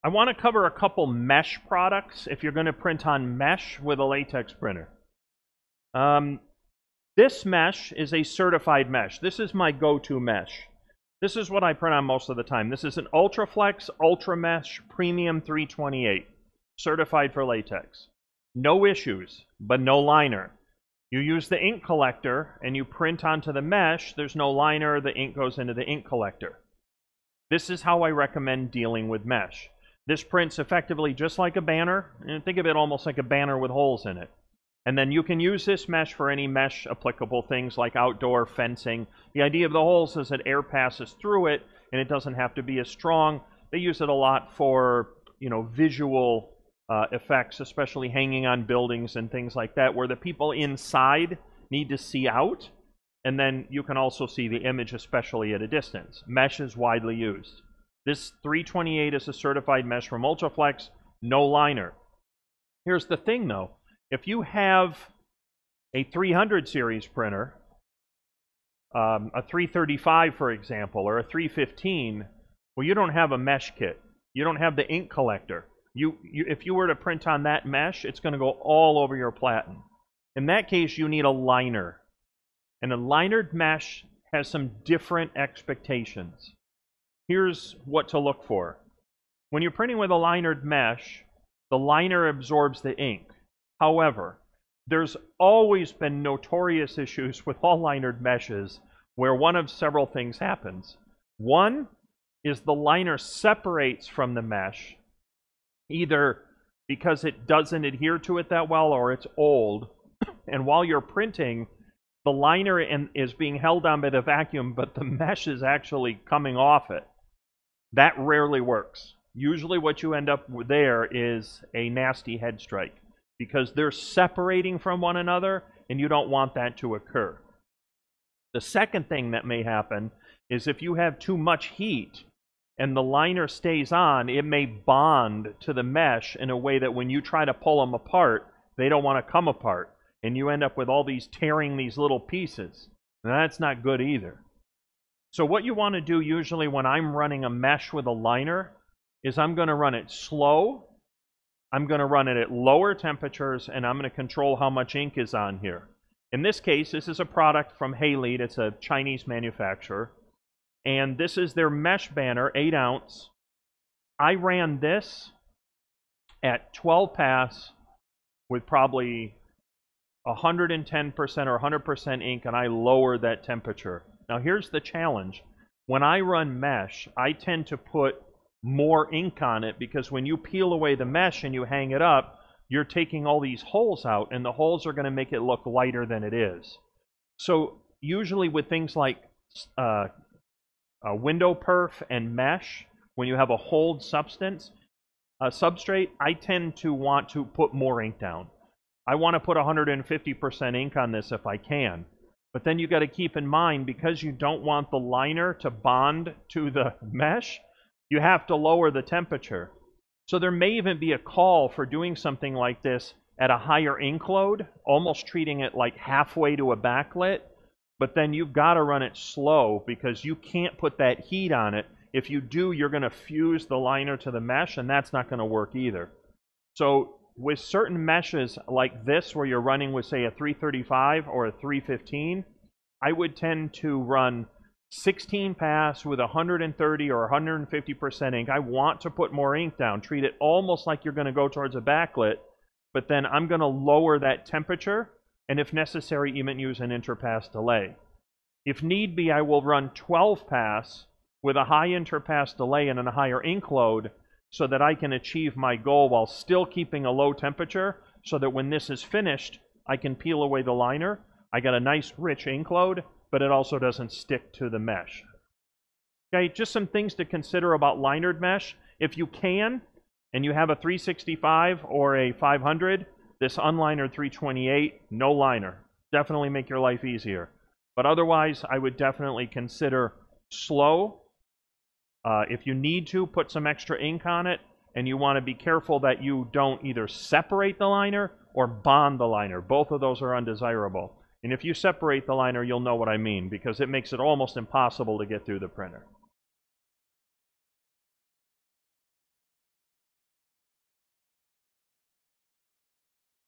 I want to cover a couple mesh products if you're going to print on mesh with a latex printer. This mesh is a certified mesh. This is my go-to mesh. This is what I print on most of the time. This is an Ultraflex Ultra Mesh Premium 328, certified for latex. No issues, but no liner. You use the ink collector and you print onto the mesh. There's no liner. The ink goes into the ink collector. This is how I recommend dealing with mesh. This prints effectively just like a banner. And think of it almost like a banner with holes in it. And then you can use this mesh for any mesh applicable things like outdoor fencing. The idea of the holes is that air passes through it and it doesn't have to be as strong. They use it a lot for, visual effects, especially hanging on buildings and things like that, where the people inside need to see out. And then you can also see the image, especially at a distance. Mesh is widely used. This 328 is a certified mesh from Ultraflex, no liner. Here's the thing though. If you have a 300 series printer, a 335 for example, or a 315, well, you don't have a mesh kit. You don't have the ink collector. If you were to print on that mesh, it's going to go all over your platen. In that case, you need a liner. And a linered mesh has some different expectations. Here's what to look for. When you're printing with a linered mesh, the liner absorbs the ink. However, there's always been notorious issues with all linered meshes where one of several things happens. One is the liner separates from the mesh, either because it doesn't adhere to it that well or it's old, and while you're printing, the liner is being held on by the vacuum, but the mesh is actually coming off it. That rarely works. Usually what you end up with there is a nasty head strike, because they're separating from one another, and you don't want that to occur. The second thing that may happen is if you have too much heat and the liner stays on, it may bond to the mesh in a way that when you try to pull them apart, they don't want to come apart, and you end up with all these tearing these little pieces. And that's not good either. So what you want to do usually when I'm running a mesh with a liner is I'm going to run it slow, I'm going to run it at lower temperatures, and I'm going to control how much ink is on here. In this case, this is a product from Haley. It's a Chinese manufacturer. And this is their mesh banner, 8 ounce. I ran this at 12 pass with probably 110% or 100% ink, and I lowered that temperature. Now here's the challenge. When I run mesh, I tend to put more ink on it because when you peel away the mesh and you hang it up, you're taking all these holes out, and the holes are going to make it look lighter than it is. So usually with things like window perf and mesh, when you have a hold substance, substrate, I tend to want to put more ink down. I want to put 150% ink on this if I can. But then you got to keep in mind, because you don't want the liner to bond to the mesh, you have to lower the temperature. So there may even be a call for doing something like this at a higher ink load, almost treating it like halfway to a backlit, but then you've got to run it slow because you can't put that heat on it. If you do, you're going to fuse the liner to the mesh, and that's not going to work either. So with certain meshes like this, where you're running with, say, a 335 or a 315, I would tend to run 16 pass with 130 or 150% ink. I want to put more ink down, treat it almost like you're going to go towards a backlit, but then I'm going to lower that temperature, and if necessary, even use an interpass delay. If need be, I will run 12 pass with a high interpass delay and a higher ink load so that I can achieve my goal while still keeping a low temperature, so that when this is finished, I can peel away the liner. I got a nice rich ink load, but it also doesn't stick to the mesh. Okay, just some things to consider about linered mesh. If you can, and you have a 365 or a 500, this unlinered 328, no liner. Definitely make your life easier. But otherwise, I would definitely consider slow. If you need to, put some extra ink on it, and you want to be careful that you don't either separate the liner or bond the liner. Both of those are undesirable. And if you separate the liner, you'll know what I mean, because it makes it almost impossible to get through the printer.